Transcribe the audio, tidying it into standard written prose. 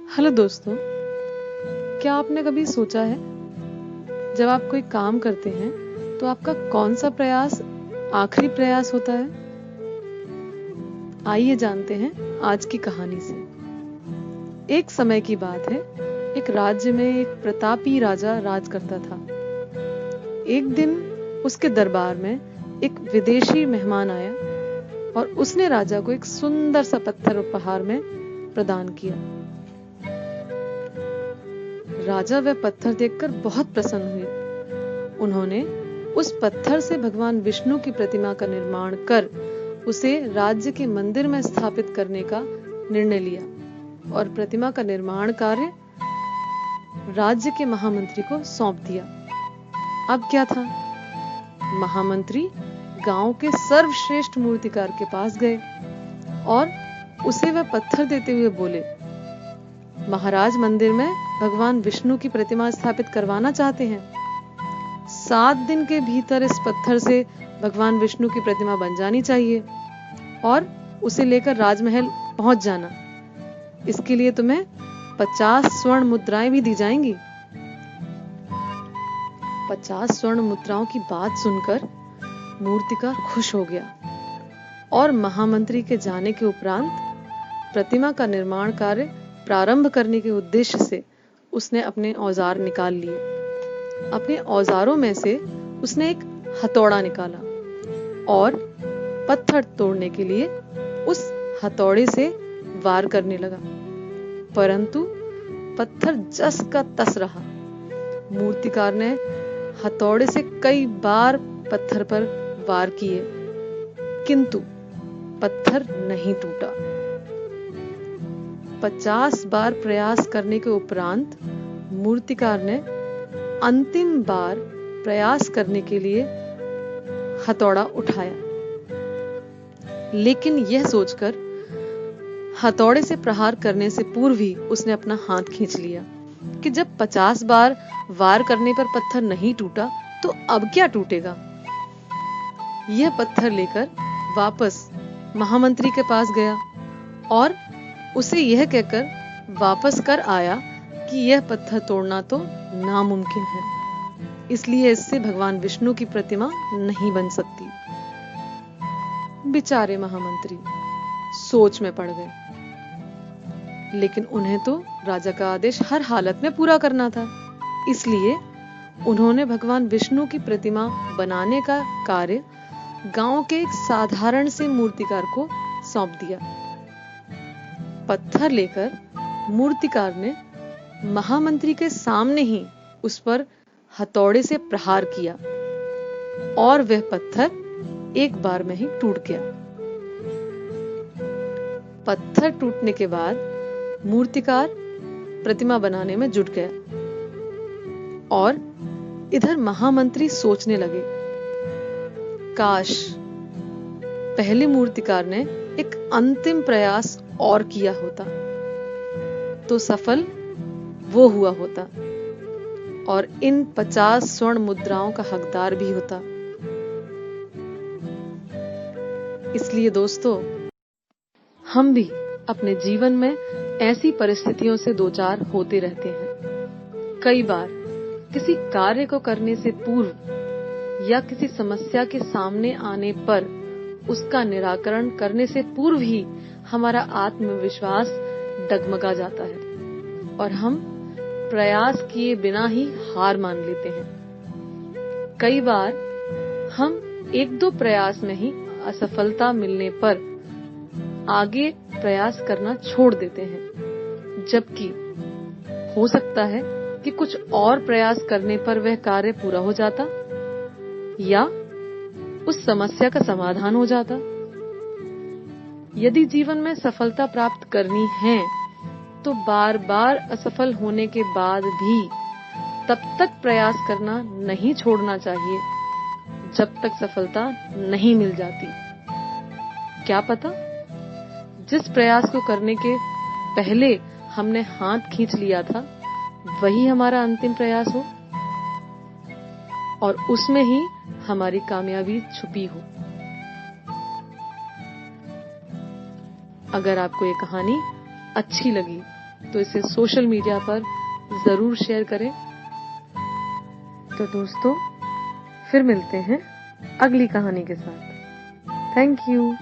Hello दोस्तों, क्या आपने कभी सोचा है जब आप कोई काम करते हैं तो आपका कौन सा प्रयास आखिरी प्रयास होता है? आइए जानते हैं आज की कहानी से। एक समय की बात है, एक राज्य में एक प्रतापी राजा राज करता था। एक दिन उसके दरबार में एक विदेशी मेहमान आया और उसने राजा को एक सुंदर सा पत्थर उपहार में प्रदान किया। राजा वह पत्थर देखकर बहुत प्रसन्न हुए। उन्होंने उस पत्थर से भगवान विष्णु की प्रतिमा का निर्माण कर उसे राज्य के मंदिर में स्थापित करने का निर्णय लिया और प्रतिमा का निर्माण कार्य राज्य के महामंत्री को सौंप दिया। अब क्या था? महामंत्री गांव के सर्वश्रेष्ठ मूर्तिकार के पास गए और उसे वह पत्थर देते हुए बोले, महाराज मंदिर में भगवान विष्णु की प्रतिमा स्थापित करवाना चाहते हैं। 7 दिन के भीतर इस पत्थर से भगवान विष्णु की प्रतिमा बन जानी चाहिए और उसे लेकर राजमहल पहुंच जाना। इसके लिए तुम्हें 50 स्वर्ण मुद्राएं भी दी जाएंगी। 50 स्वर्ण मुद्राओं की बात सुनकर मूर्तिकार खुश हो गया और महामंत्री के जाने के उपरांत प्रतिमा का निर्माण कार्य प्रारंभ करने के उद्देश्य से उसने अपने औजार निकाल लिए। अपने औजारों में से उसने एक हथौड़ा निकाला और पत्थर तोड़ने के लिए उस हथौड़े से वार करने लगा, परंतु पत्थर जस का तस रहा। मूर्तिकार ने हथौड़े से कई बार पत्थर पर वार किए, किंतु पत्थर नहीं टूटा। 50 बार प्रयास करने के उपरांत मूर्तिकार ने अंतिम बार प्रयास करने के लिए हथौड़ा उठाया, लेकिन यह सोचकर हथौड़े से प्रहार करने से पूर्व ही उसने अपना हाथ खींच लिया कि जब 50 बार वार करने पर पत्थर नहीं टूटा तो अब क्या टूटेगा। यह पत्थर लेकर वापस महामंत्री के पास गया और उसे यह कहकर वापस कर आया कि यह पत्थर तोड़ना तो नामुमकिन है, इसलिए इससे भगवान विष्णु की प्रतिमा नहीं बन सकती। बेचारे महामंत्री सोच में पड़ गए, लेकिन उन्हें तो राजा का आदेश हर हालत में पूरा करना था, इसलिए उन्होंने भगवान विष्णु की प्रतिमा बनाने का कार्य गांव के एक साधारण से मूर्तिकार को सौंप दिया। पत्थर लेकर मूर्तिकार ने महामंत्री के सामने ही उस पर हथौड़े से प्रहार किया और वह पत्थर एक बार में ही टूट गया। पत्थर टूटने के बाद मूर्तिकार प्रतिमा बनाने में जुट गया और इधर महामंत्री सोचने लगे, काश पहले मूर्तिकार ने एक अंतिम प्रयास और किया होता तो सफल वो हुआ होता और इन 50 स्वर्ण मुद्राओं का हकदार भी होता। इसलिए दोस्तों, हम भी अपने जीवन में ऐसी परिस्थितियों से दो चार होते रहते हैं। कई बार किसी कार्य को करने से पूर्व या किसी समस्या के सामने आने पर उसका निराकरण करने से पूर्व ही हमारा आत्मविश्वास डगमगा जाता है और हम प्रयास किए बिना ही हार मान लेते हैं। कई बार हम 1-2 प्रयास में ही असफलता मिलने पर आगे प्रयास करना छोड़ देते हैं, जबकि हो सकता है कि कुछ और प्रयास करने पर वह कार्य पूरा हो जाता या उस समस्या का समाधान हो जाता। यदि जीवन में सफलता प्राप्त करनी है तो बार-बार असफल होने के बाद भी तब तक प्रयास करना नहीं छोड़ना चाहिए जब तक सफलता नहीं मिल जाती। क्या पता जिस प्रयास को करने के पहले हमने हाथ खींच लिया था वही हमारा अंतिम प्रयास हो और उसमें ही हमारी कामयाबी छुपी हो। अगर आपको ये कहानी अच्छी लगी तो इसे सोशल मीडिया पर जरूर शेयर करें। तो दोस्तों, फिर मिलते हैं अगली कहानी के साथ। Thank you.